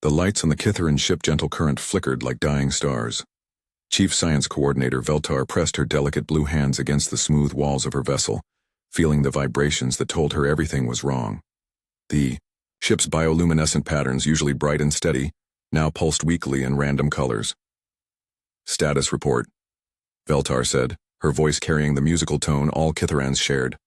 The lights on the Kitharan ship Gentle Current flickered like dying stars. Chief Science Coordinator Veltar pressed her delicate blue hands against the smooth walls of her vessel, feeling the vibrations that told her everything was wrong. The ship's bioluminescent patterns, usually bright and steady, now pulsed weakly in random colors. "Status report," Veltar said, her voice carrying the musical tone all Kitharans shared.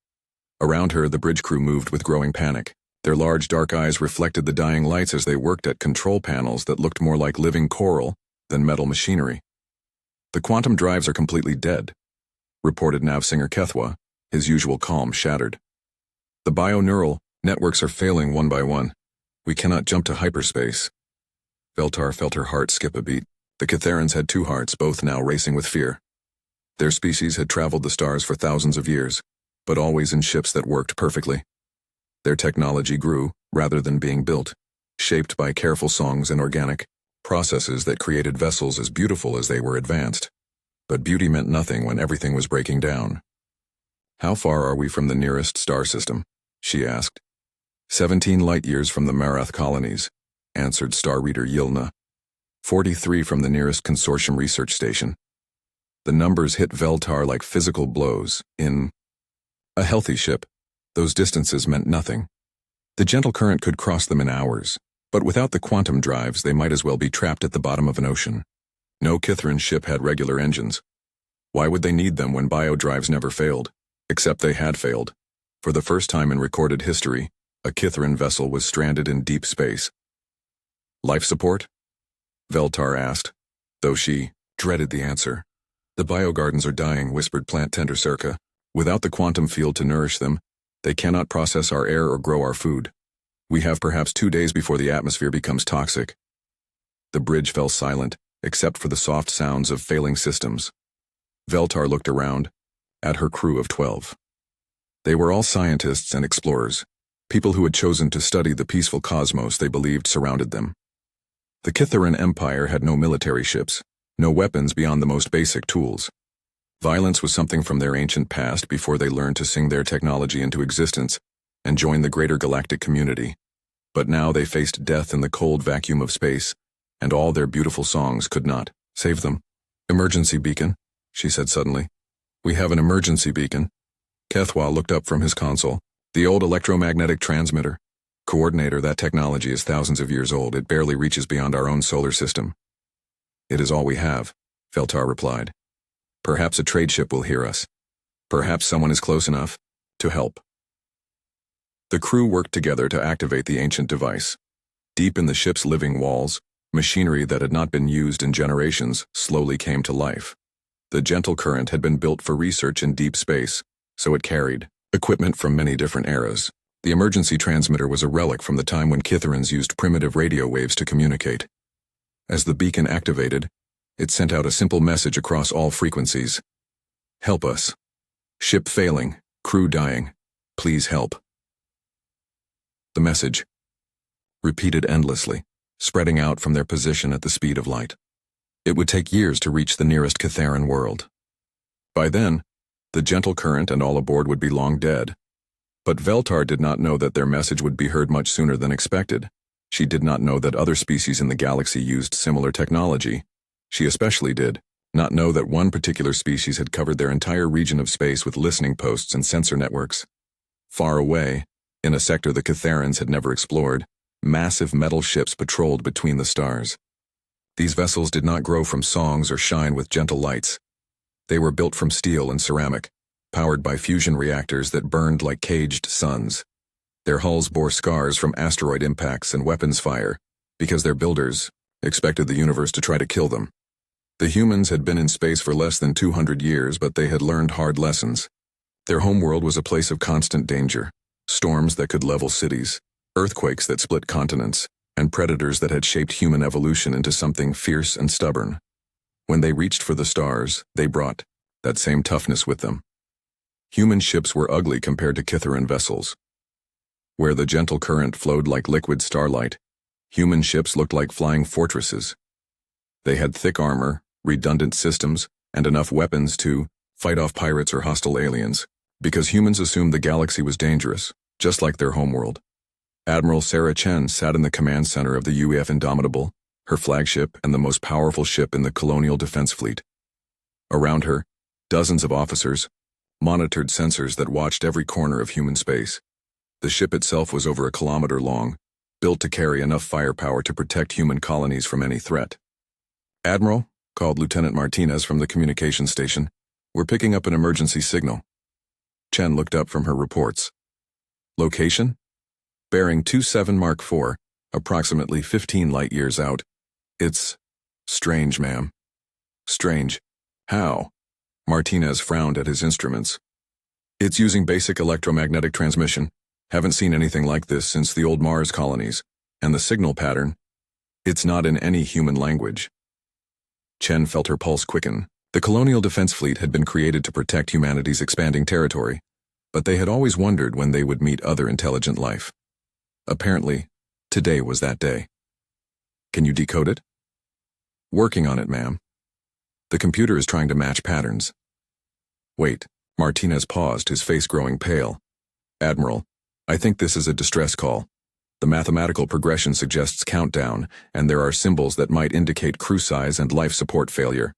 Around her, the bridge crew moved with growing panic. Their large dark eyes reflected the dying lights as they worked at control panels that looked more like living coral than metal machinery. "The quantum drives are completely dead," reported Navsinger Kethwa, his usual calm shattered. "The bioneural networks are failing one by one. We cannot jump to hyperspace." Veltar felt her heart skip a beat. The Kitharans had two hearts, both now racing with fear. Their species had traveled the stars for thousands of years, but always in ships that worked perfectly. Their technology grew, rather than being built, shaped by careful songs and organic processes that created vessels as beautiful as they were advanced. But beauty meant nothing when everything was breaking down. "How far are we from the nearest star system?" she asked. 17 light-years from the Marath colonies," answered Star Reader Yilna. 43 from the nearest consortium research station. The numbers hit Veltar like physical blows. In a healthy ship, those distances meant nothing. The Gentle Current could cross them in hours, but without the quantum drives they might as well be trapped at the bottom of an ocean. No Kitharan ship had regular engines. Why would they need them when biodrives never failed? Except they had failed. For the first time in recorded history, a Kitharan vessel was stranded in deep space. "Life support?" Veltar asked, though she dreaded the answer. "The biogardens are dying," whispered Plant Tender Circa. "Without the quantum field to nourish them, they cannot process our air or grow our food. We have perhaps 2 days before the atmosphere becomes toxic." The bridge fell silent, except for the soft sounds of failing systems. Veltar looked around, at her crew of 12. They were all scientists and explorers, people who had chosen to study the peaceful cosmos they believed surrounded them. The Kitharan Empire had no military ships, no weapons beyond the most basic tools. Violence was something from their ancient past before they learned to sing their technology into existence and join the greater galactic community. But now they faced death in the cold vacuum of space, and all their beautiful songs could not save them. "Emergency beacon," she said suddenly. "We have an emergency beacon." Kethwa looked up from his console. "The old electromagnetic transmitter. Coordinator, that technology is thousands of years old. It barely reaches beyond our own solar system." "It is all we have," Veltar replied. "Perhaps a trade ship will hear us. Perhaps someone is close enough to help." The crew worked together to activate the ancient device. Deep in the ship's living walls, machinery that had not been used in generations slowly came to life. The Gentle Current had been built for research in deep space, so it carried equipment from many different eras. The emergency transmitter was a relic from the time when Kitharans used primitive radio waves to communicate. As the beacon activated, it sent out a simple message across all frequencies. "Help us. Ship failing. Crew dying. Please help." The message, repeated endlessly, spreading out from their position at the speed of light. It would take years to reach the nearest Kitharan world. By then, the Gentle Current and all aboard would be long dead. But Veltar did not know that their message would be heard much sooner than expected. She did not know that other species in the galaxy used similar technology. She especially did not know that one particular species had covered their entire region of space with listening posts and sensor networks. Far away, in a sector the Kitharans had never explored, massive metal ships patrolled between the stars. These vessels did not grow from songs or shine with gentle lights. They were built from steel and ceramic, powered by fusion reactors that burned like caged suns. Their hulls bore scars from asteroid impacts and weapons fire, because their builders expected the universe to try to kill them. The humans had been in space for less than 200 years, but they had learned hard lessons. Their homeworld was a place of constant danger, storms that could level cities, earthquakes that split continents, and predators that had shaped human evolution into something fierce and stubborn. When they reached for the stars, they brought that same toughness with them. Human ships were ugly compared to Kitharan vessels. Where the Gentle Current flowed like liquid starlight, human ships looked like flying fortresses. They had thick armor, redundant systems, and enough weapons to fight off pirates or hostile aliens, because humans assumed the galaxy was dangerous, just like their homeworld. Admiral Sarah Chen sat in the command center of the UEF Indomitable, her flagship and the most powerful ship in the colonial defense fleet. Around her, dozens of officers monitored sensors that watched every corner of human space. The ship itself was over a kilometer long, built to carry enough firepower to protect human colonies from any threat. "Admiral," called Lieutenant Martinez from the communications station, "we're picking up an emergency signal." Chen looked up from her reports. "Location? Bearing 27 Mark IV, approximately 15 light-years out. It's strange, ma'am." "Strange? How?" Martinez frowned at his instruments. "It's using basic electromagnetic transmission. Haven't seen anything like this since the old Mars colonies. And the signal pattern, it's not in any human language." Chen felt her pulse quicken. The colonial defense fleet had been created to protect humanity's expanding territory, but they had always wondered when they would meet other intelligent life. Apparently, today was that day. "Can you decode it?" "Working on it, ma'am. The computer is trying to match patterns." "Wait." Martinez paused, his face growing pale. "Admiral, I think this is a distress call. The mathematical progression suggests countdown, and there are symbols that might indicate crew size and life support failure."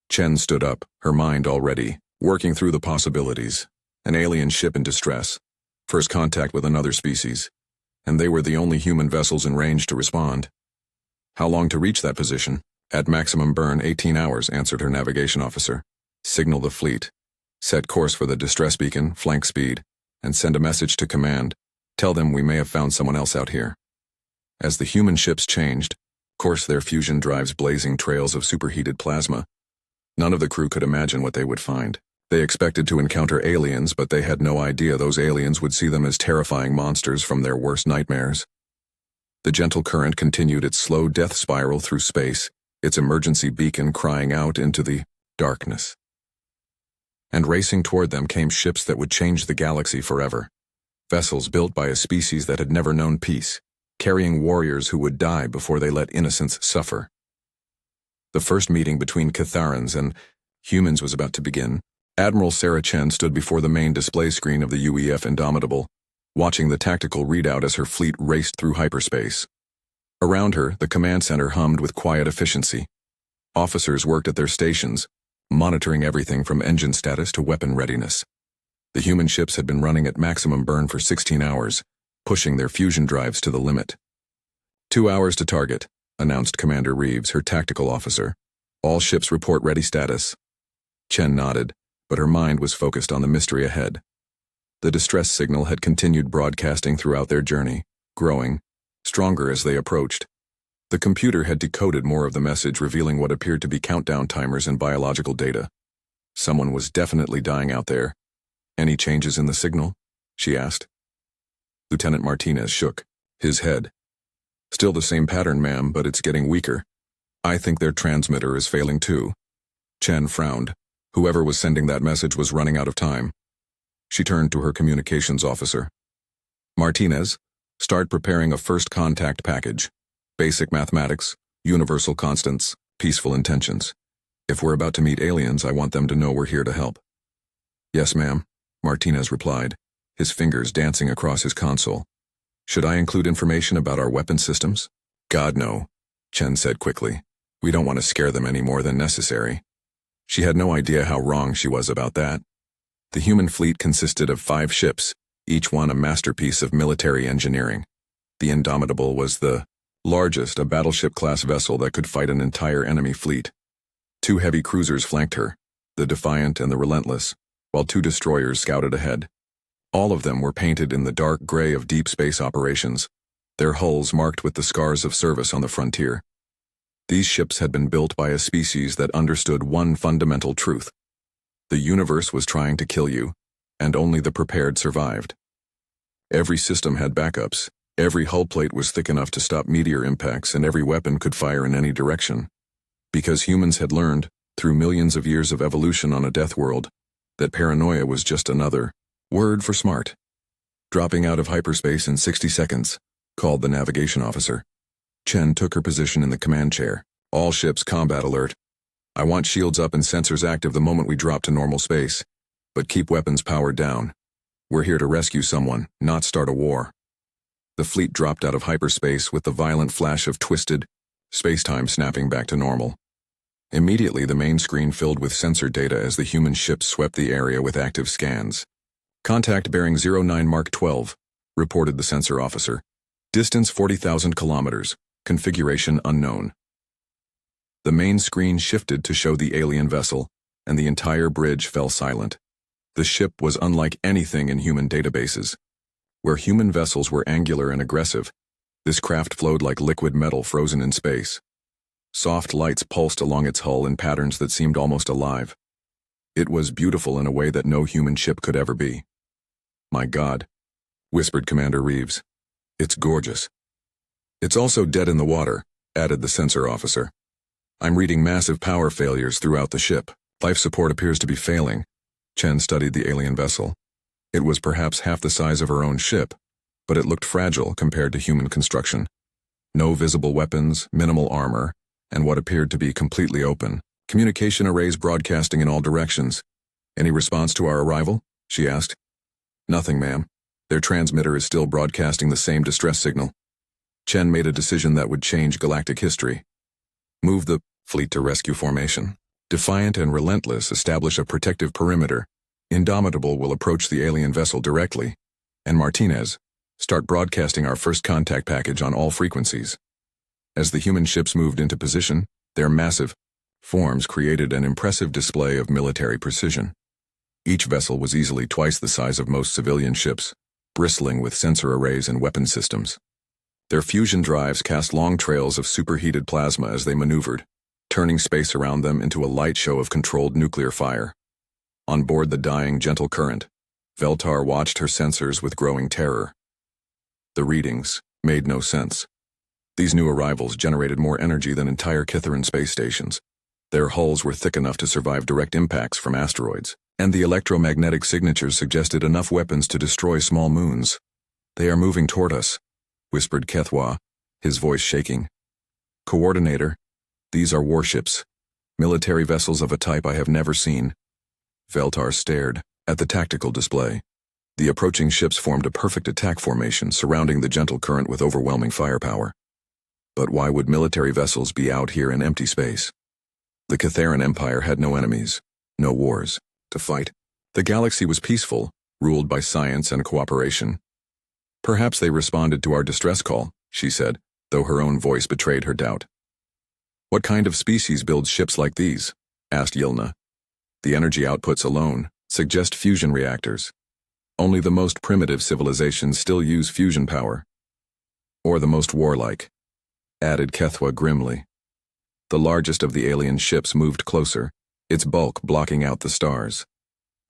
Chen stood up, her mind already working through the possibilities. An alien ship in distress, first contact with another species, and they were the only human vessels in range to respond. "How long to reach that position?" "At maximum burn, 18 hours, answered her navigation officer. "Signal the fleet. Set course for the distress beacon, flank speed, and send a message to command. Tell them we may have found someone else out here." As the human ships changed, course their fusion drives blazing trails of superheated plasma. None of the crew could imagine what they would find. They expected to encounter aliens, but they had no idea those aliens would see them as terrifying monsters from their worst nightmares. The gentle current continued its slow death spiral through space, its emergency beacon crying out into the darkness. And racing toward them came ships that would change the galaxy forever. Vessels built by a species that had never known peace, carrying warriors who would die before they let innocents suffer. The first meeting between Catharans and humans was about to begin. Admiral Sarah Chen stood before the main display screen of the UEF Indomitable, watching the tactical readout as her fleet raced through hyperspace. Around her, the command center hummed with quiet efficiency. Officers worked at their stations, monitoring everything from engine status to weapon readiness. The human ships had been running at maximum burn for 16 hours, pushing their fusion drives to the limit. 2 hours to target, announced Commander Reeves, her tactical officer. "All ships report ready status." Chen nodded, but her mind was focused on the mystery ahead. The distress signal had continued broadcasting throughout their journey, growing stronger as they approached. The computer had decoded more of the message, revealing what appeared to be countdown timers and biological data. Someone was definitely dying out there. "Any changes in the signal?" she asked. Lieutenant Martinez shook his head. "Still the same pattern, ma'am, but it's getting weaker. I think their transmitter is failing too." Chen frowned. Whoever was sending that message was running out of time. She turned to her communications officer. "Martinez, start preparing a first contact package. Basic mathematics, universal constants, peaceful intentions. If we're about to meet aliens, I want them to know we're here to help." "Yes, ma'am," Martinez replied, his fingers dancing across his console. "Should I include information about our weapon systems?" "God, no," Chen said quickly. "We don't want to scare them any more than necessary." She had no idea how wrong she was about that. The human fleet consisted of 5 ships, each one a masterpiece of military engineering. The Indomitable was the largest, a battleship-class vessel that could fight an entire enemy fleet. 2 heavy cruisers flanked her, the Defiant and the Relentless, while 2 destroyers scouted ahead. All of them were painted in the dark gray of deep space operations, their hulls marked with the scars of service on the frontier. These ships had been built by a species that understood one fundamental truth. The universe was trying to kill you, and only the prepared survived. Every system had backups, every hull plate was thick enough to stop meteor impacts, and every weapon could fire in any direction. Because humans had learned, through millions of years of evolution on a death world, that paranoia was just another word for smart. "Dropping out of hyperspace in 60 seconds, called the navigation officer. Chen took her position in the command chair. "All ships combat alert. I want shields up and sensors active the moment we drop to normal space, but keep weapons powered down. We're here to rescue someone, not start a war." The fleet dropped out of hyperspace with the violent flash of twisted space-time snapping back to normal. Immediately, the main screen filled with sensor data as the human ships swept the area with active scans. Contact bearing 09 Mark 12, reported the sensor officer. Distance 40,000 kilometers. Configuration unknown. The main screen shifted to show the alien vessel, and the entire bridge fell silent. The ship was unlike anything in human databases. Where human vessels were angular and aggressive, this craft flowed like liquid metal frozen in space. Soft lights pulsed along its hull in patterns that seemed almost alive. It was beautiful in a way that no human ship could ever be. "My God," whispered Commander Reeves. "It's gorgeous." "It's also dead in the water," added the sensor officer. "I'm reading massive power failures throughout the ship. Life support appears to be failing." Chen studied the alien vessel. It was perhaps half the size of her own ship, but it looked fragile compared to human construction. No visible weapons, minimal armor, and what appeared to be completely open. Communication arrays broadcasting in all directions. "Any response to our arrival?" she asked. "Nothing, ma'am. Their transmitter is still broadcasting the same distress signal." Chen made a decision that would change galactic history. Move the fleet to rescue formation. Defiant and relentless, establish a protective perimeter. Indomitable will approach the alien vessel directly. And Martinez, start broadcasting our first contact package on all frequencies. As the human ships moved into position, their massive forms created an impressive display of military precision. Each vessel was easily twice the size of most civilian ships, bristling with sensor arrays and weapon systems. Their fusion drives cast long trails of superheated plasma as they maneuvered, turning space around them into a light show of controlled nuclear fire. On board the dying gentle current, Veltar watched her sensors with growing terror. The readings made no sense. These new arrivals generated more energy than entire Kitharan space stations. Their hulls were thick enough to survive direct impacts from asteroids, and the electromagnetic signatures suggested enough weapons to destroy small moons. "They are moving toward us," whispered Kethwa, his voice shaking. "Coordinator, these are warships, military vessels of a type I have never seen." Veltar stared at the tactical display. The approaching ships formed a perfect attack formation surrounding the gentle current with overwhelming firepower. But why would military vessels be out here in empty space? The Kitharan Empire had no enemies, no wars to fight. The galaxy was peaceful, ruled by science and cooperation. "Perhaps they responded to our distress call," she said, though her own voice betrayed her doubt. "What kind of species builds ships like these?" asked Yilna. "The energy outputs alone suggest fusion reactors. Only the most primitive civilizations still use fusion power. Or the most warlike," added Kethwa grimly. The largest of the alien ships moved closer, its bulk blocking out the stars.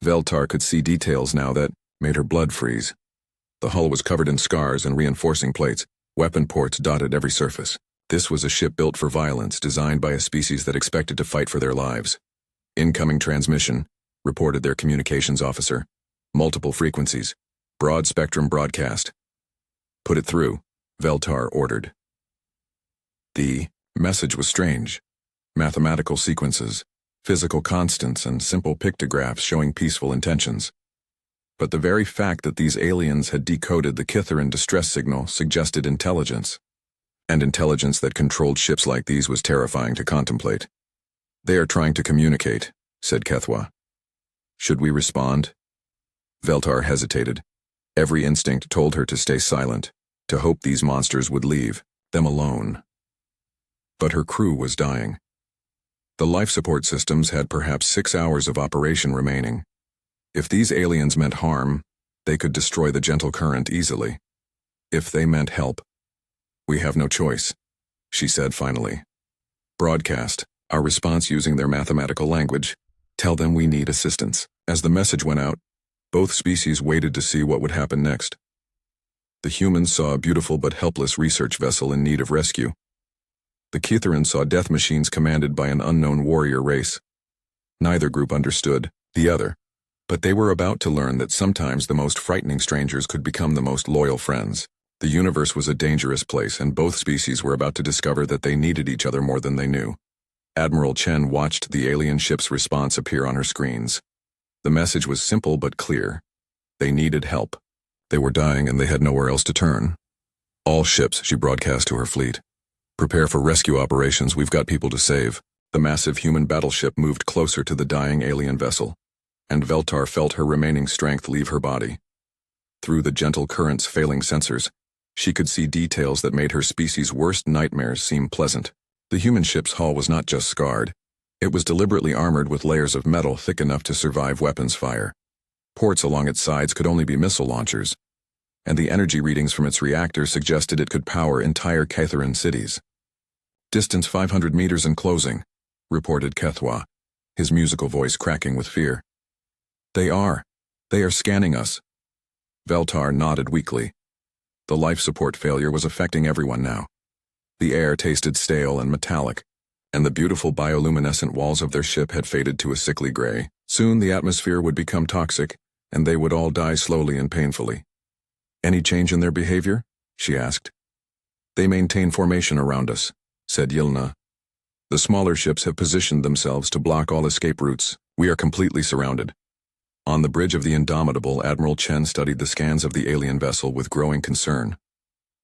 Veltar could see details now that made her blood freeze. The hull was covered in scars and reinforcing plates, weapon ports dotted every surface. This was a ship built for violence, designed by a species that expected to fight for their lives. "Incoming transmission," reported their communications officer. "Multiple frequencies. Broad spectrum broadcast." "Put it through," Veltar ordered. The message was strange. Mathematical sequences, physical constants, and simple pictographs showing peaceful intentions. But the very fact that these aliens had decoded the Kitharan distress signal suggested intelligence. And intelligence that controlled ships like these was terrifying to contemplate. "They are trying to communicate," said Kethwa. "Should we respond?" Veltar hesitated. Every instinct told her to stay silent, to hope these monsters would leave them alone. But her crew was dying. The life support systems had perhaps 6 hours of operation remaining. If these aliens meant harm, they could destroy the gentle current easily. If they meant help, "We have no choice," she said finally. "Broadcast our response using their mathematical language. Tell them we need assistance." As the message went out, both species waited to see what would happen next. The humans saw a beautiful but helpless research vessel in need of rescue. The Kitharan saw death machines commanded by an unknown warrior race. Neither group understood the other, but they were about to learn that sometimes the most frightening strangers could become the most loyal friends. The universe was a dangerous place, and both species were about to discover that they needed each other more than they knew. Admiral Chen watched the alien ship's response appear on her screens. The message was simple but clear. They needed help. They were dying and they had nowhere else to turn. All ships, she broadcast to her fleet. Prepare for rescue operations, we've got people to save. The massive human battleship moved closer to the dying alien vessel, and Veltar felt her remaining strength leave her body. Through the gentle current's failing sensors, she could see details that made her species' worst nightmares seem pleasant. The human ship's hull was not just scarred. It was deliberately armored with layers of metal thick enough to survive weapons fire. Ports along its sides could only be missile launchers, and the energy readings from its reactors suggested it could power entire Catharan cities. Distance 500 meters and closing, reported Kethwa, his musical voice cracking with fear. They are scanning us. Veltar nodded weakly. The life support failure was affecting everyone now. The air tasted stale and metallic, and the beautiful bioluminescent walls of their ship had faded to a sickly gray. Soon the atmosphere would become toxic, and they would all die slowly and painfully. Any change in their behavior? She asked. They maintain formation around us, said Yilna. The smaller ships have positioned themselves to block all escape routes. We are completely surrounded. On the bridge of the Indomitable, Admiral Chen studied the scans of the alien vessel with growing concern.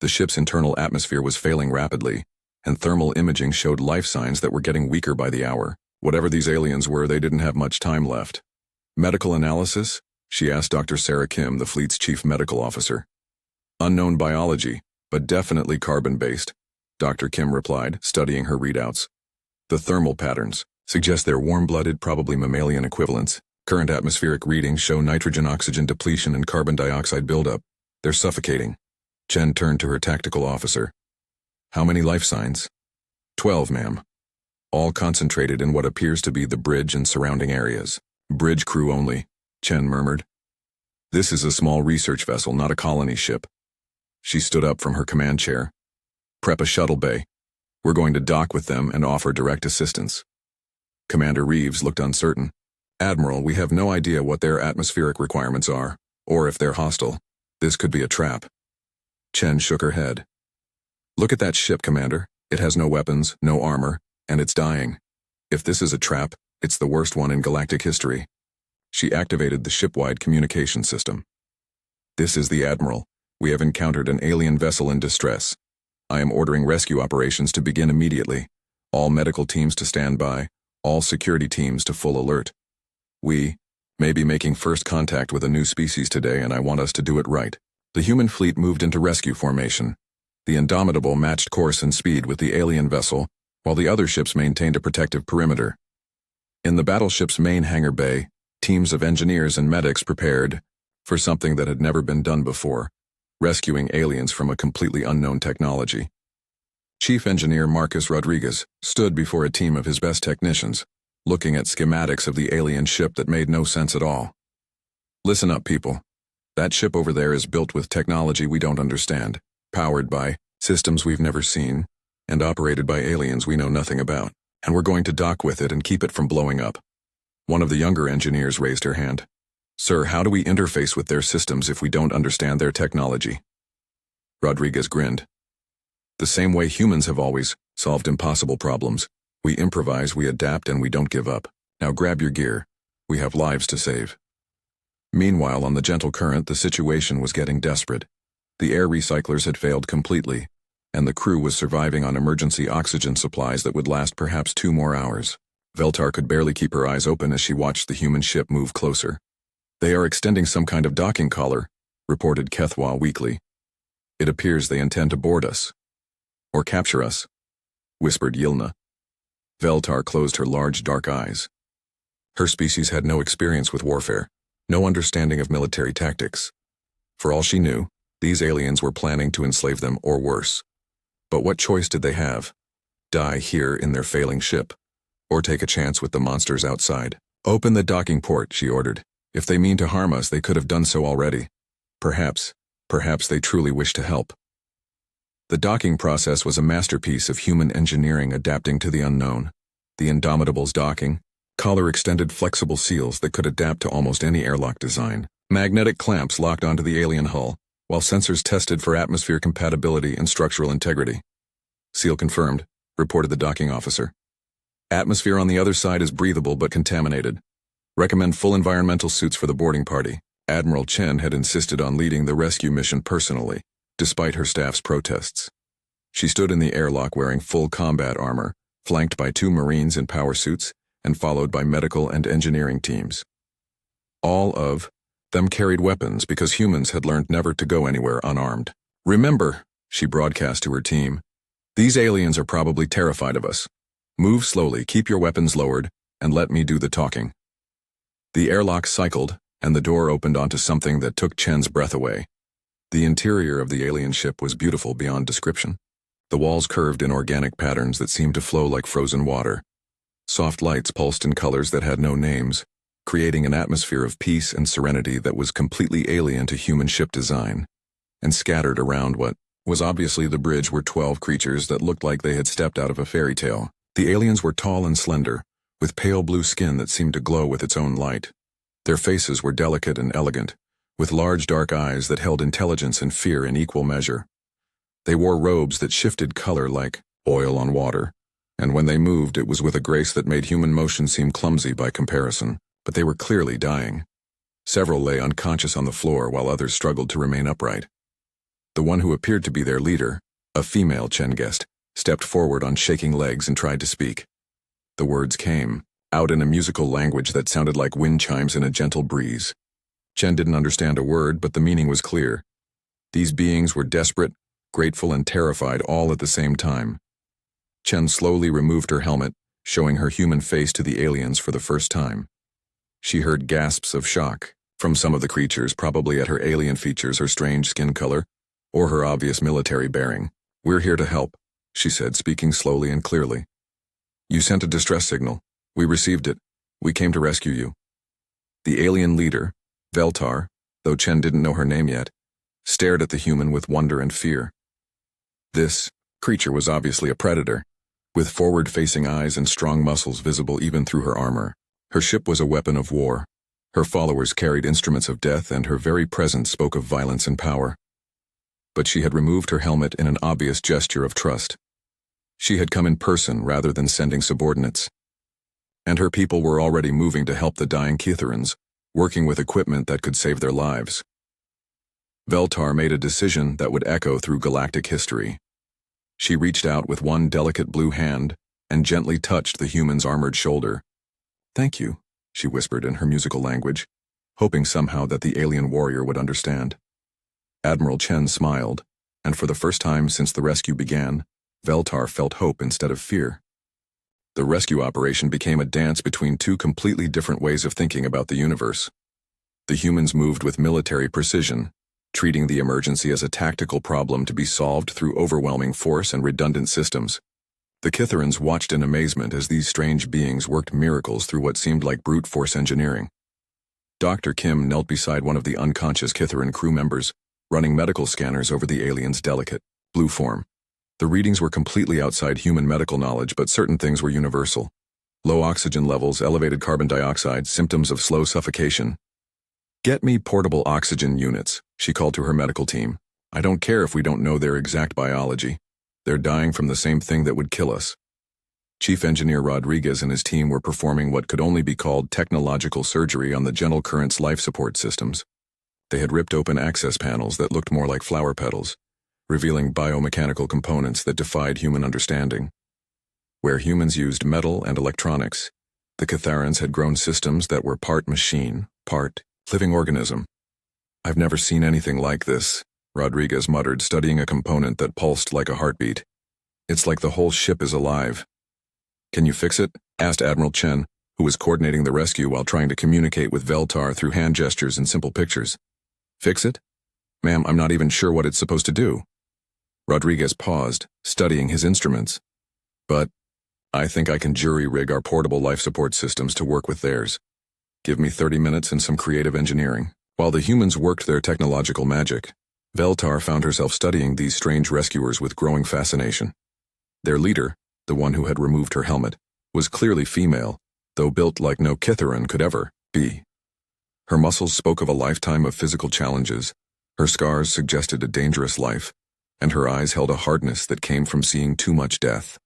The ship's internal atmosphere was failing rapidly, and thermal imaging showed life signs that were getting weaker by the hour. Whatever these aliens were, they didn't have much time left. Medical analysis? She asked Dr. Sarah Kim, the fleet's chief medical officer. Unknown biology, but definitely carbon-based, Dr. Kim replied, studying her readouts. The thermal patterns suggest they're warm-blooded, probably mammalian equivalents. Current atmospheric readings show nitrogen-oxygen depletion and carbon dioxide buildup. They're suffocating. Chen turned to her tactical officer. How many life signs? 12, ma'am. All concentrated in what appears to be the bridge and surrounding areas. Bridge crew only, Chen murmured. This is a small research vessel, not a colony ship. She stood up from her command chair. Prep a shuttle bay. We're going to dock with them and offer direct assistance. Commander Reeves looked uncertain. Admiral, we have no idea what their atmospheric requirements are, or if they're hostile. This could be a trap. Chen shook her head. Look at that ship, Commander. It has no weapons, no armor, and it's dying. If this is a trap, it's the worst one in galactic history. She activated the ship-wide communication system. This is the Admiral. We have encountered an alien vessel in distress. I am ordering rescue operations to begin immediately. All medical teams to stand by, all security teams to full alert. We may be making first contact with a new species today, and I want us to do it right. The human fleet moved into rescue formation. The Indomitable matched course and speed with the alien vessel, while the other ships maintained a protective perimeter. In the battleship's main hangar bay, teams of engineers and medics prepared for something that had never been done before, rescuing aliens from a completely unknown technology. Chief Engineer Marcus Rodriguez stood before a team of his best technicians, looking at schematics of the alien ship that made no sense at all. Listen up, people. That ship over there is built with technology we don't understand, powered by systems we've never seen, and operated by aliens we know nothing about, and we're going to dock with it and keep it from blowing up. One of the younger engineers raised her hand. Sir, how do we interface with their systems if we don't understand their technology? Rodriguez grinned. The same way humans have always solved impossible problems. We improvise, we adapt, and we don't give up. Now grab your gear. We have lives to save. Meanwhile, on the gentle current, the situation was getting desperate. The air recyclers had failed completely, and the crew was surviving on emergency oxygen supplies that would last perhaps 2 more hours. Veltar could barely keep her eyes open as she watched the human ship move closer. They are extending some kind of docking collar, reported Kethwa weakly. It appears they intend to board us. Or capture us, whispered Yilna. Veltar closed her large dark eyes. Her species had no experience with warfare, no understanding of military tactics. For all she knew, these aliens were planning to enslave them or worse. But what choice did they have? Die here in their failing ship, or take a chance with the monsters outside? Open the docking port, she ordered. If they mean to harm us, they could have done so already. Perhaps they truly wish to help. The docking process was a masterpiece of human engineering adapting to the unknown. The Indomitable's docking collar extended flexible seals that could adapt to almost any airlock design. Magnetic clamps locked onto the alien hull, while sensors tested for atmosphere compatibility and structural integrity. Seal confirmed, reported the docking officer. Atmosphere on the other side is breathable but contaminated. Recommend full environmental suits for the boarding party. Admiral Chen had insisted on leading the rescue mission personally, despite her staff's protests. She stood in the airlock wearing full combat armor, flanked by 2 Marines in power suits, and followed by medical and engineering teams. All of them carried weapons because humans had learned never to go anywhere unarmed. "Remember," she broadcast to her team, "these aliens are probably terrified of us. Move slowly, keep your weapons lowered, and let me do the talking." The airlock cycled, and the door opened onto something that took Chen's breath away. The interior of the alien ship was beautiful beyond description. The walls curved in organic patterns that seemed to flow like frozen water. Soft lights pulsed in colors that had no names, creating an atmosphere of peace and serenity that was completely alien to human ship design. And scattered around what was obviously the bridge were 12 creatures that looked like they had stepped out of a fairy tale. The aliens were tall and slender, with pale blue skin that seemed to glow with its own light. Their faces were delicate and elegant, with large dark eyes that held intelligence and fear in equal measure. They wore robes that shifted color like oil on water, and when they moved it was with a grace that made human motion seem clumsy by comparison, but they were clearly dying. Several lay unconscious on the floor while others struggled to remain upright. The one who appeared to be their leader, a female Chen guessed, stepped forward on shaking legs and tried to speak. The words came, out in a musical language that sounded like wind chimes in a gentle breeze. Chen didn't understand a word, but the meaning was clear. These beings were desperate, grateful, and terrified all at the same time. Chen slowly removed her helmet, showing her human face to the aliens for the first time. She heard gasps of shock from some of the creatures, probably at her alien features, her strange skin color, or her obvious military bearing. "We're here to help," she said, speaking slowly and clearly. "You sent a distress signal. We received it. We came to rescue you." The alien leader, Veltar, though Chen didn't know her name yet, stared at the human with wonder and fear. This creature was obviously a predator, with forward-facing eyes and strong muscles visible even through her armor. Her ship was a weapon of war. Her followers carried instruments of death, and her very presence spoke of violence and power. But she had removed her helmet in an obvious gesture of trust. She had come in person rather than sending subordinates. And her people were already moving to help the dying Kitharans, working with equipment that could save their lives. Veltar made a decision that would echo through galactic history. She reached out with one delicate blue hand and gently touched the human's armored shoulder. "Thank you," she whispered in her musical language, hoping somehow that the alien warrior would understand. Admiral Chen smiled, and for the first time since the rescue began, Veltar felt hope instead of fear. The rescue operation became a dance between 2 completely different ways of thinking about the universe. The humans moved with military precision, treating the emergency as a tactical problem to be solved through overwhelming force and redundant systems. The Kitharans watched in amazement as these strange beings worked miracles through what seemed like brute force engineering. Dr. Kim knelt beside one of the unconscious Kitharan crew members, running medical scanners over the alien's delicate, blue form. The readings were completely outside human medical knowledge, but certain things were universal. Low oxygen levels, elevated carbon dioxide, symptoms of slow suffocation. "Get me portable oxygen units," she called to her medical team. "I don't care if we don't know their exact biology. They're dying from the same thing that would kill us." Chief Engineer Rodriguez and his team were performing what could only be called technological surgery on the Gentle Current's life support systems. They had ripped open access panels that looked more like flower petals, revealing biomechanical components that defied human understanding. Where humans used metal and electronics, the Kitharans had grown systems that were part machine, part living organism. "I've never seen anything like this," Rodriguez muttered, studying a component that pulsed like a heartbeat. "It's like the whole ship is alive." "Can you fix it?" asked Admiral Chen, who was coordinating the rescue while trying to communicate with Veltar through hand gestures and simple pictures. "Fix it? Ma'am, I'm not even sure what it's supposed to do." Rodriguez paused, studying his instruments. "But I think I can jury-rig our portable life support systems to work with theirs. Give me 30 minutes and some creative engineering." While the humans worked their technological magic, Veltar found herself studying these strange rescuers with growing fascination. Their leader, the one who had removed her helmet, was clearly female, though built like no Kitharan could ever be. Her muscles spoke of a lifetime of physical challenges, her scars suggested a dangerous life, and her eyes held a hardness that came from seeing too much death.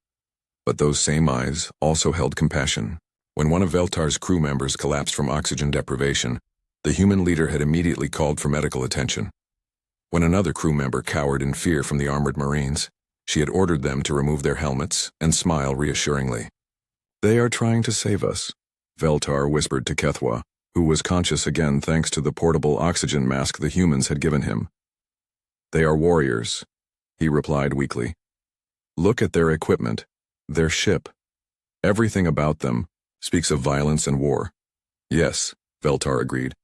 But those same eyes also held compassion. When one of Veltar's crew members collapsed from oxygen deprivation, the human leader had immediately called for medical attention. When another crew member cowered in fear from the armored Marines, she had ordered them to remove their helmets and smile reassuringly. "They are trying to save us," Veltar whispered to Kethwa, who was conscious again thanks to the portable oxygen mask the humans had given him. "They are warriors," he replied weakly. "Look at their equipment, their ship. Everything about them speaks of violence and war." "Yes," Veltar agreed,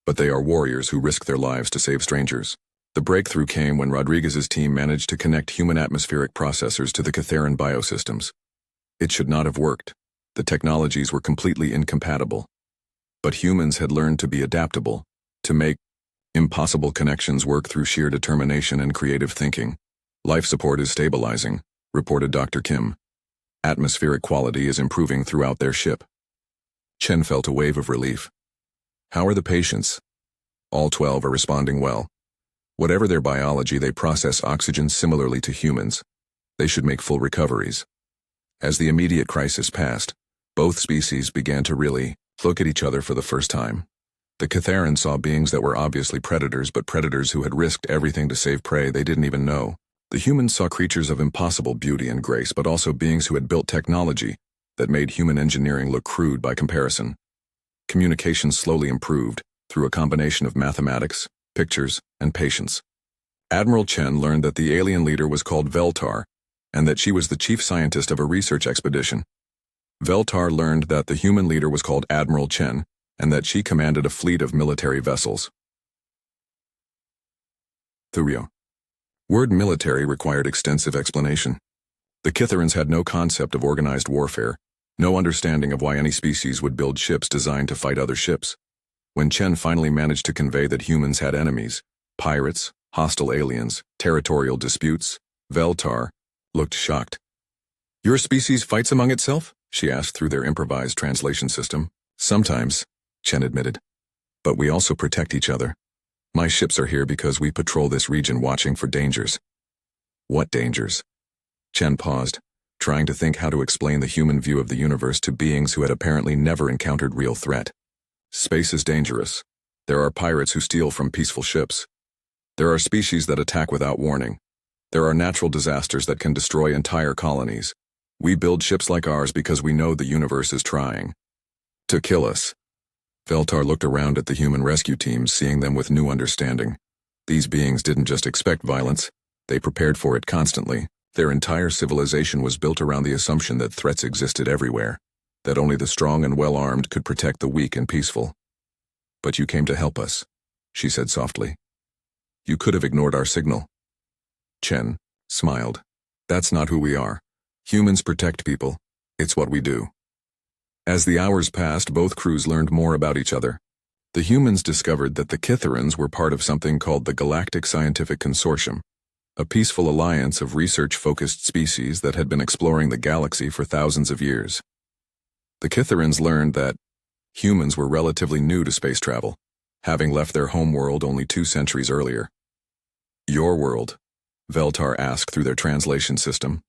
"but they are warriors who risk their lives to save strangers." The breakthrough came when Rodriguez's team managed to connect human atmospheric processors to the Catheran biosystems. It should not have worked. The technologies were completely incompatible. But humans had learned to be adaptable, to make impossible connections work through sheer determination and creative thinking. "Life support is stabilizing," reported Dr. Kim. "Atmospheric quality is improving throughout their ship." Chen felt a wave of relief. "How are the patients?" "All 12 are responding well. Whatever their biology, they process oxygen similarly to humans. They should make full recoveries." As the immediate crisis passed, both species began to really look at each other for the first time. The Catheran saw beings that were obviously predators, but predators who had risked everything to save prey they didn't even know. The humans saw creatures of impossible beauty and grace, but also beings who had built technology that made human engineering look crude by comparison. Communication slowly improved through a combination of mathematics, pictures, and patience. Admiral Chen learned that the alien leader was called Veltar, and that she was the chief scientist of a research expedition. Veltar learned that the human leader was called Admiral Chen, and that she commanded a fleet of military vessels. Thurio. Word military required extensive explanation. The Kitharans had no concept of organized warfare, no understanding of why any species would build ships designed to fight other ships. When Chen finally managed to convey that humans had enemies, pirates, hostile aliens, territorial disputes, Veltar looked shocked. "Your species fights among itself?" she asked through their improvised translation system. "Sometimes," Chen admitted. "But we also protect each other. My ships are here because we patrol this region watching for dangers." "What dangers?" Chen paused, trying to think how to explain the human view of the universe to beings who had apparently never encountered real threat. "Space is dangerous. There are pirates who steal from peaceful ships. There are species that attack without warning. There are natural disasters that can destroy entire colonies. We build ships like ours because we know the universe is trying to kill us." Veltar looked around at the human rescue teams, seeing them with new understanding. These beings didn't just expect violence, they prepared for it constantly. Their entire civilization was built around the assumption that threats existed everywhere, that only the strong and well-armed could protect the weak and peaceful. "But you came to help us," she said softly. "You could have ignored our signal." Chen smiled. "That's not who we are. Humans protect people. It's what we do." As the hours passed, both crews learned more about each other. The humans discovered that the Kitharans were part of something called the Galactic Scientific Consortium, a peaceful alliance of research-focused species that had been exploring the galaxy for thousands of years. The Kitharans learned that humans were relatively new to space travel, having left their home world only 2 centuries earlier. "Your world?" Veltar asked through their translation system.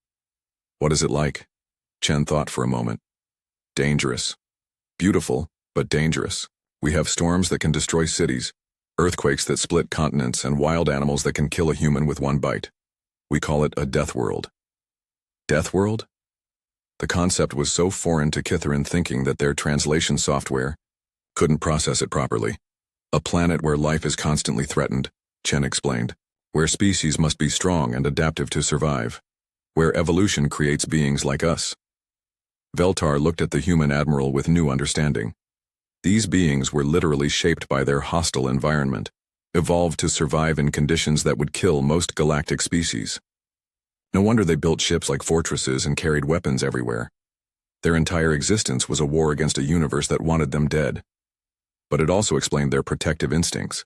"What is it like?" Chen thought for a moment. "Dangerous. Beautiful, but dangerous. We have storms that can destroy cities, earthquakes that split continents, and wild animals that can kill a human with one bite. We call it a death world." Death world? The concept was so foreign to Kitharan thinking that their translation software couldn't process it properly. "A planet where life is constantly threatened," Chen explained, "where species must be strong and adaptive to survive, where evolution creates beings like us." Veltar looked at the human admiral with new understanding. These beings were literally shaped by their hostile environment, evolved to survive in conditions that would kill most galactic species. No wonder they built ships like fortresses and carried weapons everywhere. Their entire existence was a war against a universe that wanted them dead. But it also explained their protective instincts.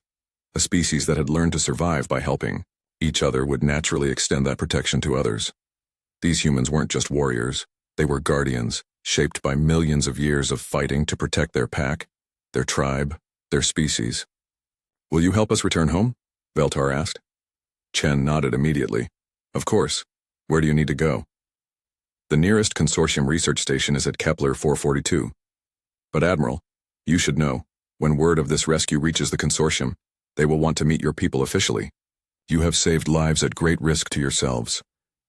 A species that had learned to survive by helping each other would naturally extend that protection to others. These humans weren't just warriors. They were guardians, shaped by millions of years of fighting to protect their pack, their tribe, their species. "Will you help us return home?" Veltar asked. Chen nodded immediately. "Of course. Where do you need to go?" "The nearest consortium research station is at Kepler 442. But Admiral, you should know, when word of this rescue reaches the consortium, they will want to meet your people officially. You have saved lives at great risk to yourselves.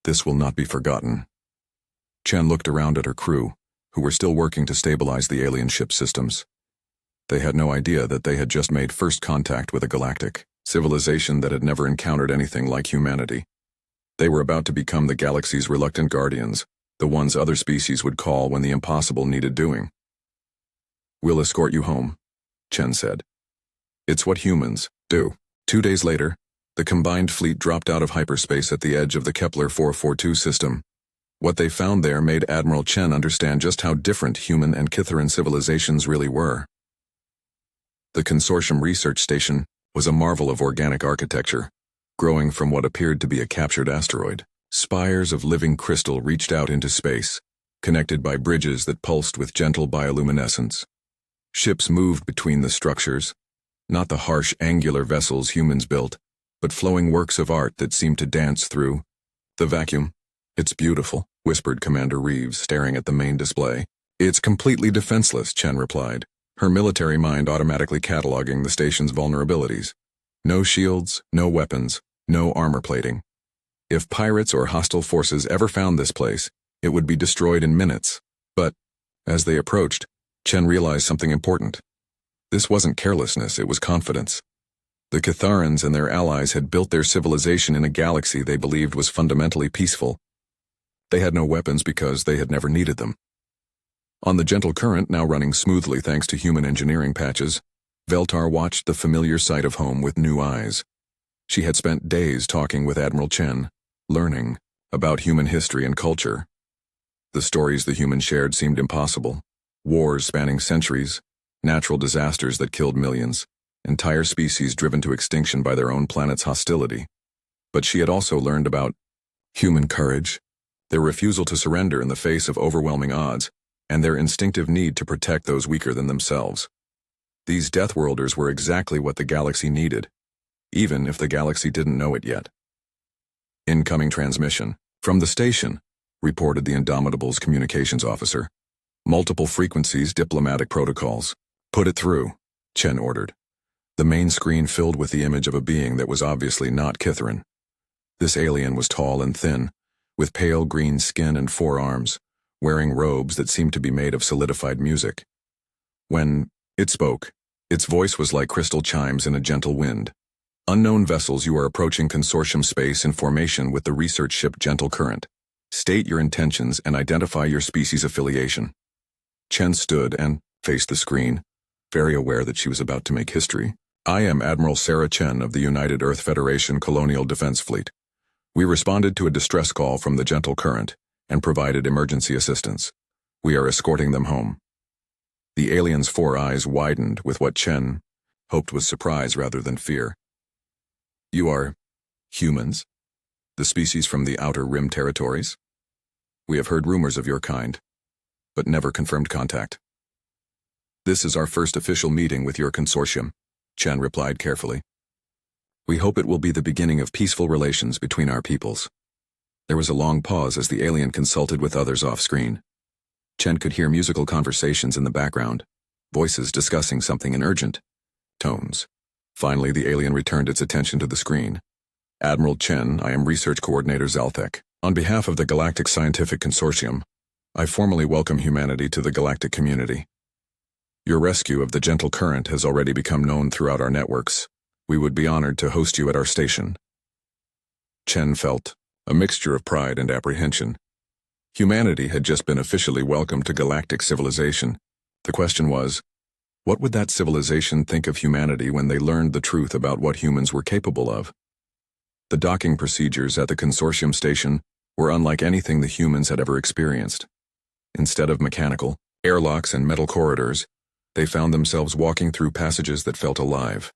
This will not be forgotten. Chen looked around at her crew, who were still working to stabilize the alien ship systems. They had no idea that they had just made first contact with a galactic civilization that had never encountered anything like humanity. They were about to become the galaxy's reluctant guardians, the ones other species would call when the impossible needed doing. "We'll escort you home," Chen said. "It's what humans do." 2 days later, the combined fleet dropped out of hyperspace at the edge of the Kepler 442 system. What they found there made Admiral Chen understand just how different human and Kytheran civilizations really were. The Consortium Research Station was a marvel of organic architecture, growing from what appeared to be a captured asteroid. Spires of living crystal reached out into space, connected by bridges that pulsed with gentle bioluminescence. Ships moved between the structures, not the harsh angular vessels humans built, but flowing works of art that seemed to dance through the vacuum. "It's beautiful," whispered Commander Reeves, staring at the main display. "It's completely defenseless," Chen replied, her military mind automatically cataloging the station's vulnerabilities. No shields, no weapons, no armor plating. If pirates or hostile forces ever found this place, it would be destroyed in minutes. But, as they approached, Chen realized something important. This wasn't carelessness, it was confidence. The Catharans and their allies had built their civilization in a galaxy they believed was fundamentally peaceful. They had no weapons because they had never needed them. On the gentle current, now running smoothly thanks to human engineering patches, Veltar watched the familiar sight of home with new eyes. She had spent days talking with Admiral Chen, learning about human history and culture. The stories the humans shared seemed impossible. Wars spanning centuries, natural disasters that killed millions, entire species driven to extinction by their own planet's hostility. But she had also learned about human courage, their refusal to surrender in the face of overwhelming odds, and their instinctive need to protect those weaker than themselves. These Deathworlders were exactly what the galaxy needed, even if the galaxy didn't know it yet. "Incoming transmission. From the station," reported the Indomitable's communications officer. "Multiple frequencies, diplomatic protocols. Put it through," Chen ordered. The main screen filled with the image of a being that was obviously not Kytheran. This alien was tall and thin, with pale green skin and 4 arms, wearing robes that seemed to be made of solidified music. When it spoke, its voice was like crystal chimes in a gentle wind. "Unknown vessels, you are approaching Consortium space in formation with the research ship Gentle Current. State your intentions and identify your species affiliation." Chen stood and faced the screen, very aware that she was about to make history. "I am Admiral Sarah Chen of the United Earth Federation Colonial Defense Fleet. We responded to a distress call from the Gentle Current and provided emergency assistance. We are escorting them home." The alien's 4 eyes widened with what Chen hoped was surprise rather than fear. "You are humans? The species from the Outer Rim territories? We have heard rumors of your kind, but never confirmed contact." "This is our first official meeting with your consortium," Chen replied carefully. "We hope it will be the beginning of peaceful relations between our peoples." There was a long pause as the alien consulted with others off-screen. Chen could hear musical conversations in the background, voices discussing something in urgent tones. Finally, the alien returned its attention to the screen. "Admiral Chen, I am Research Coordinator Zalthek. On behalf of the Galactic Scientific Consortium, I formally welcome humanity to the galactic community. Your rescue of the Gentle Current has already become known throughout our networks. We would be honored to host you at our station." Chen felt a mixture of pride and apprehension. Humanity had just been officially welcomed to galactic civilization. The question was, what would that civilization think of humanity when they learned the truth about what humans were capable of? The docking procedures at the consortium station were unlike anything the humans had ever experienced. Instead of mechanical airlocks and metal corridors, they found themselves walking through passages that felt alive.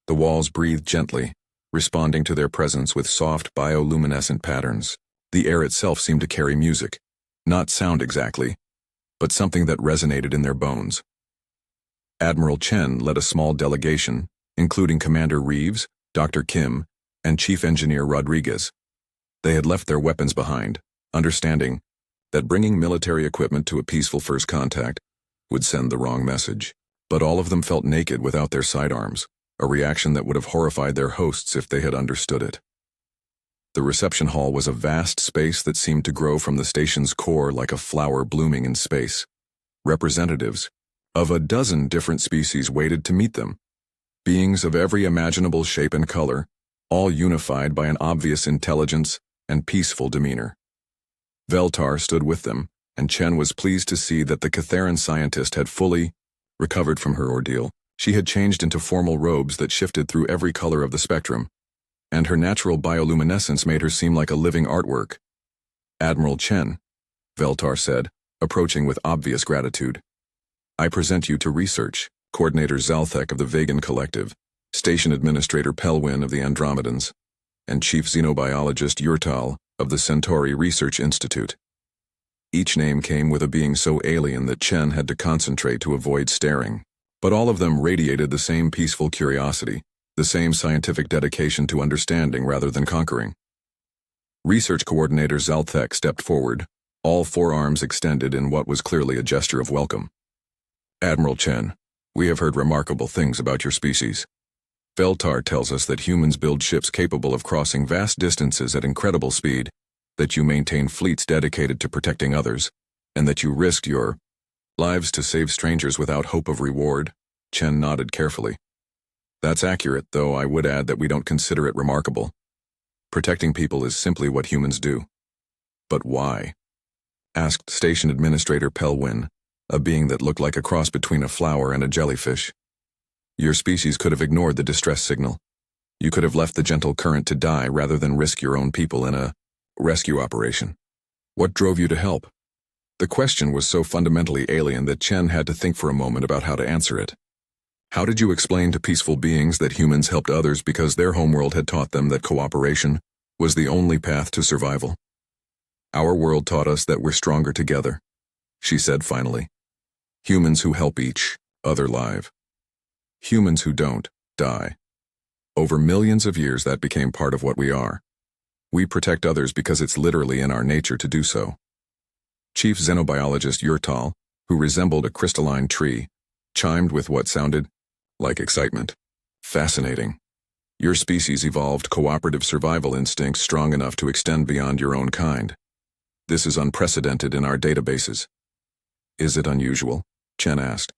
The walls breathed gently, responding to their presence with soft bioluminescent patterns. The air itself seemed to carry music, not sound exactly, but something that resonated in their bones. Admiral Chen led a small delegation, including Commander Reeves, Dr. Kim, and Chief Engineer Rodriguez. They had left their weapons behind, understanding that bringing military equipment to a peaceful first contact would send the wrong message. But all of them felt naked without their sidearms, a reaction that would have horrified their hosts if they had understood it. The reception hall was a vast space that seemed to grow from the station's core like a flower blooming in space. Representatives of a dozen different species waited to meet them. Beings of every imaginable shape and color, all unified by an obvious intelligence and peaceful demeanor. Veltar stood with them, and Chen was pleased to see that the Catharan scientist had fully recovered from her ordeal. She had changed into formal robes that shifted through every color of the spectrum, and her natural bioluminescence made her seem like a living artwork. "Admiral Chen," Veltar said, approaching with obvious gratitude. "I present you to Research Coordinator Zalthek of the Vegan Collective, Station Administrator Pelwin of the Andromedans, and Chief Xenobiologist Yurtal of the Centauri Research Institute." Each name came with a being so alien that Chen had to concentrate to avoid staring. But all of them radiated the same peaceful curiosity, the same scientific dedication to understanding rather than conquering. Research Coordinator Zalthek stepped forward, all four arms extended in what was clearly a gesture of welcome. "Admiral Chen, we have heard remarkable things about your species. Veltar tells us that humans build ships capable of crossing vast distances at incredible speed, that you maintain fleets dedicated to protecting others, and that you risked your lives to save strangers without hope of reward." Chen nodded carefully. "That's accurate, though I would add that we don't consider it remarkable. Protecting people is simply what humans do." "But why?" asked Station Administrator Pelwin, a being that looked like a cross between a flower and a jellyfish. "Your species could have ignored the distress signal. You could have left the gentle current to die rather than risk your own people in a rescue operation. What drove you to help?" The question was so fundamentally alien that Chen had to think for a moment about how to answer it. "How did you explain to peaceful beings that humans helped others because their homeworld had taught them that cooperation was the only path to survival?" "Our world taught us that we're stronger together," she said finally. "Humans who help each other live. Humans who don't die. Over millions of years that became part of what we are. We protect others because it's literally in our nature to do so." Chief Xenobiologist Yurtal, who resembled a crystalline tree, chimed with what sounded like excitement. "Fascinating. Your species evolved cooperative survival instincts strong enough to extend beyond your own kind. This is unprecedented in our databases." "Is it unusual?" Chen asked.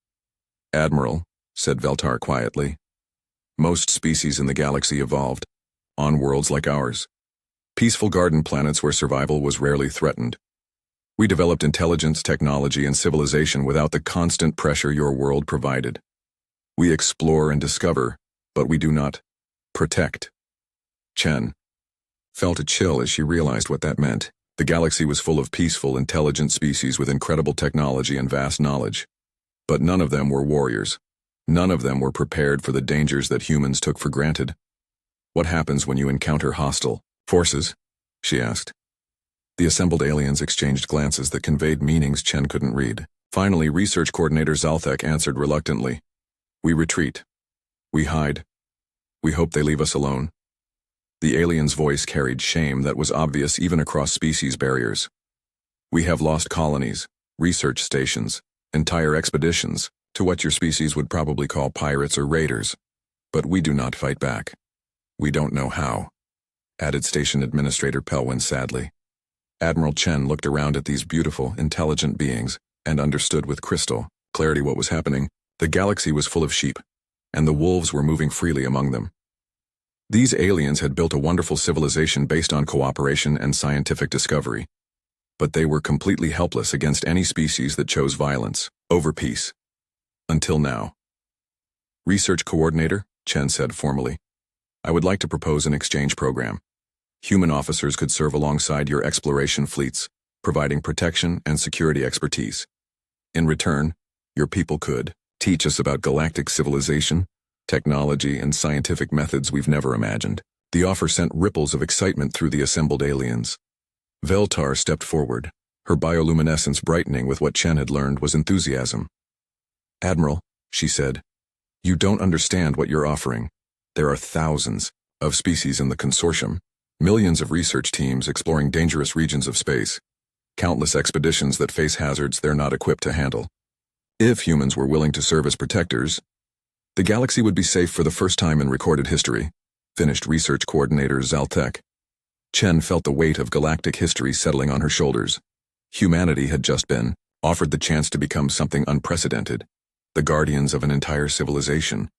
"Admiral," said Veltar quietly, "most species in the galaxy evolved on worlds like ours. Peaceful garden planets where survival was rarely threatened. We developed intelligence, technology, and civilization without the constant pressure your world provided. We explore and discover, but we do not protect." Chen felt a chill as she realized what that meant. The galaxy was full of peaceful, intelligent species with incredible technology and vast knowledge. But none of them were warriors. None of them were prepared for the dangers that humans took for granted. "What happens when you encounter hostile forces?" she asked. The assembled aliens exchanged glances that conveyed meanings Chen couldn't read. Finally, Research Coordinator Zalthek answered reluctantly. "We retreat. We hide. We hope they leave us alone." The alien's voice carried shame that was obvious even across species barriers. "We have lost colonies, research stations, entire expeditions, to what your species would probably call pirates or raiders. But we do not fight back. We don't know how," added Station Administrator Pelwin sadly. Admiral Chen looked around at these beautiful, intelligent beings and understood with crystal clarity what was happening. The galaxy was full of sheep, and the wolves were moving freely among them. These aliens had built a wonderful civilization based on cooperation and scientific discovery. But they were completely helpless against any species that chose violence over peace. Until now. "Research Coordinator," Chen said formally, "I would like to propose an exchange program. Human officers could serve alongside your exploration fleets, providing protection and security expertise. In return, your people could teach us about galactic civilization, technology, and scientific methods we've never imagined." The offer sent ripples of excitement through the assembled aliens. Veltar stepped forward, her bioluminescence brightening with what Chen had learned was enthusiasm. "Admiral," she said, "you don't understand what you're offering. There are thousands of species in the consortium, millions of research teams exploring dangerous regions of space, countless expeditions that face hazards they're not equipped to handle. If humans were willing to serve as protectors, the galaxy would be safe for the first time in recorded history," finished Research Coordinator Zalthek. Chen felt the weight of galactic history settling on her shoulders. Humanity had just been offered the chance to become something unprecedented, the guardians of an entire civilization,